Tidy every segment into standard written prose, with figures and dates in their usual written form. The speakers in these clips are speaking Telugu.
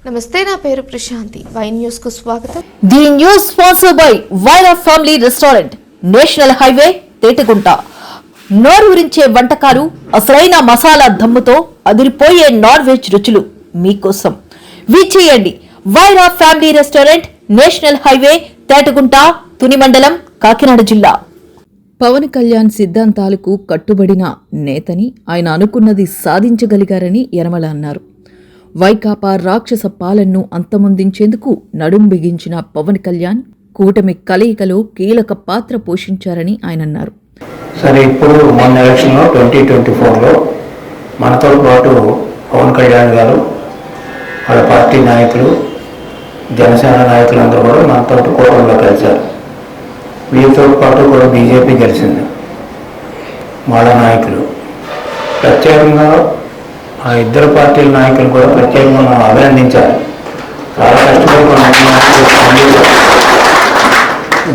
నమస్తే, నా పేరు ప్రశాంతి. వై న్యూస్ కు స్వాగతం. The news sponsored by Vaira family restaurant, national highway, Tetagunta. నోరూరించే వంటకాలు, అసలైన మసాలా దమ్ముతో అదిరిపోయే నాన్ వెజ్ రుచులు మీకోసం. విచ్చేయండి Vaira family restaurant, national highway, Tetagunta, Tuni మండలం, కాకినాడ జిల్లా. పవన్ కళ్యాణ్ సిద్ధాంతాలకు కట్టుబడిన నేతని, ఆయన అనుకున్నది సాధించగలిగారని యనమల అన్నారు. వైకాపా రాక్షస పాలనను అంతమొందించేందుకు నడుం బిగించిన పవన్ కళ్యాణ్ కూటమి కలయికలో కీలక పాత్ర పోషించారని ఆయన అన్నారు. సరే, ఇప్పుడు మొన్న ఎలక్షన్లో 2024లో మనతో పాటు పవన్ కళ్యాణ్ గారు, వాళ్ళ పార్టీ నాయకులు, జనసేన నాయకులందరూ కూడా మనతో కూటమిలో కలిశారు. వీరితో పాటు కూడా బీజేపీ గెలిచింది. వాళ్ళ నాయకులు ప్రత్యేకంగా ఆ ఇద్దరు పార్టీల నాయకులు కూడా ప్రత్యేకంగా మనం అభినందించాలి. చాలా కష్టపడి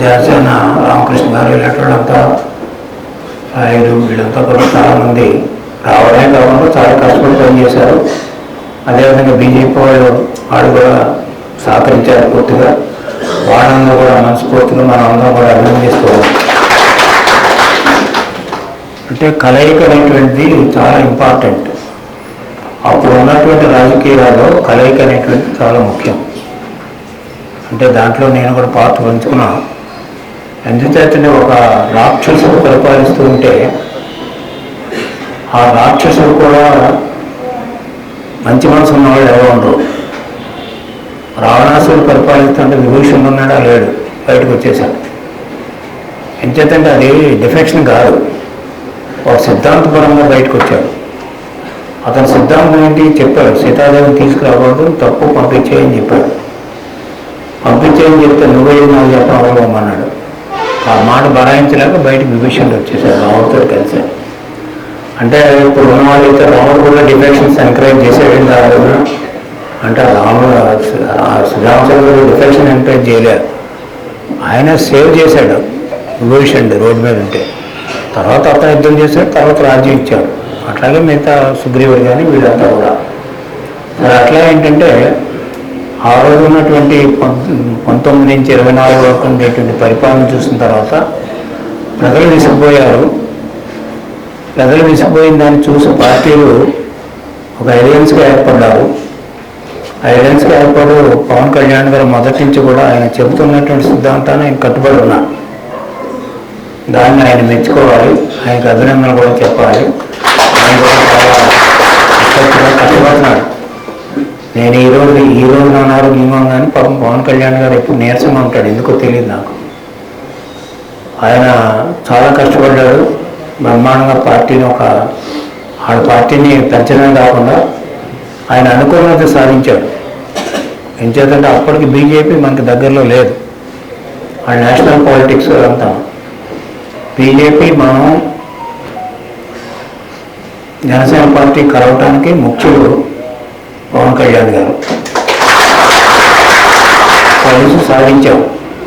జనసేన రామకృష్ణ గారు ఇలాంటి రాయుడు వీళ్ళంతా కూడా చాలామంది రావడమే కాకుండా చాలా కష్టపడి పనిచేశారు. అదేవిధంగా బీజేపీ వాళ్ళు కూడా సహకరించారు పూర్తిగా. వాళ్ళందరూ కూడా మనస్ఫూర్తిగా మనం అందరం కూడా అభినందిస్తున్నాం. అంటే కలయిక అనేటువంటిది చాలా ఇంపార్టెంట్. అప్పుడు ఉన్నటువంటి రాజకీయాల్లో కలయిక అనేటువంటిది చాలా ముఖ్యం. అంటే దాంట్లో నేను కూడా పాత్ర పంచుకున్నాను. ఎందుచేతనే ఒక రాక్షసుడు పరిపాలిస్తూ ఉంటే ఆ రాక్షసుడు కూడా మంచి మనసు ఉన్నవాళ్ళు ఎవరు ఉండరు. రావణాసుడు పరిపాలిస్తుంటే విభూషణుడు ఉన్నాడా లేడు, బయటకు వచ్చేసాడు. ఎంచేతంటే అది డిఫెక్షన్ కాదు, ఒక సిద్ధాంతపరంగా బయటకు వచ్చాడు. అతని సిద్ధాంతం ఏంటి చెప్పాడు, సీతాదేవిని తీసుకురాకూడదు, తప్పు, పంపించేయని చెప్పాడు. పంపించేయని చెప్తే నువ్వేది నాకు చెప్పమన్నాడు. ఆ మాట బరాయించలేక బయటకు విభీషణుడు వచ్చేసాడు రాముడితో కలిసి. అంటే ఇప్పుడు ఉన్న వాళ్ళు అయితే రాముడు కూడా డిఫెక్షన్స్ ఎంకరేజ్ చేసేయండి రాదు. అంటే శ్రీరామచంద్రుడు డిఫెక్షన్ ఎంకరేజ్ చేయలేదు, ఆయన సేవ్ చేశాడు విభీషణుడు రోడ్డు మీద ఉంటే. తర్వాత అతను యుద్ధం చేశాడు, తర్వాత రాజ్యం ఇచ్చాడు. అట్లాగే మిగతా సుగ్రీవుడు కానీ వీళ్ళంతా కూడా. మరి అట్లా ఏంటంటే ఆ రోజు ఉన్నటువంటి 19 నుంచి 24 వరకు ఉండేటువంటి పరిపాలన చూసిన తర్వాత ప్రజలు విసిగిపోయారు. ప్రజలు విసిగిపోయిన దాన్ని చూసి పార్టీలు ఒక అలయన్స్గా ఏర్పడ్డారు. ఆ అలయన్స్గా ఏర్పడు పవన్ కళ్యాణ్ గారు మొదటి నుంచి కూడా ఆయన చెబుతున్నటువంటి సిద్ధాంతాన్ని ఆయన కట్టుబడి ఉన్నారు. దాన్ని ఆయన మెచ్చుకోవాలి, ఆయనకు అభినందనలు కూడా చెప్పాలి. ఆయన కూడా చాలా కష్టపడుతున్నాడు. నేను ఈ రోజు నా ఆరోగ్యంగా కానీ పాపం పవన్ కళ్యాణ్ గారు ఎప్పుడు నీరసంగా ఉంటాడు, ఎందుకో తెలియదు నాకు. ఆయన చాలా కష్టపడ్డాడు. బ్రహ్మాండంగా పార్టీని ఆడ పార్టీని పెంచడమే కాకుండా ఆయన అనుకున్నది సాధించాడు. ఎంచేతంటే అప్పటికి బీజేపీ మనకి దగ్గరలో లేదు. ఆ నేషనల్ పాలిటిక్స్ అంతా బీజేపీ మనం జనసేన పార్టీ కలవటానికి ముఖ్యుడు పవన్ కళ్యాణ్ గారు కలిసి సాధించాం.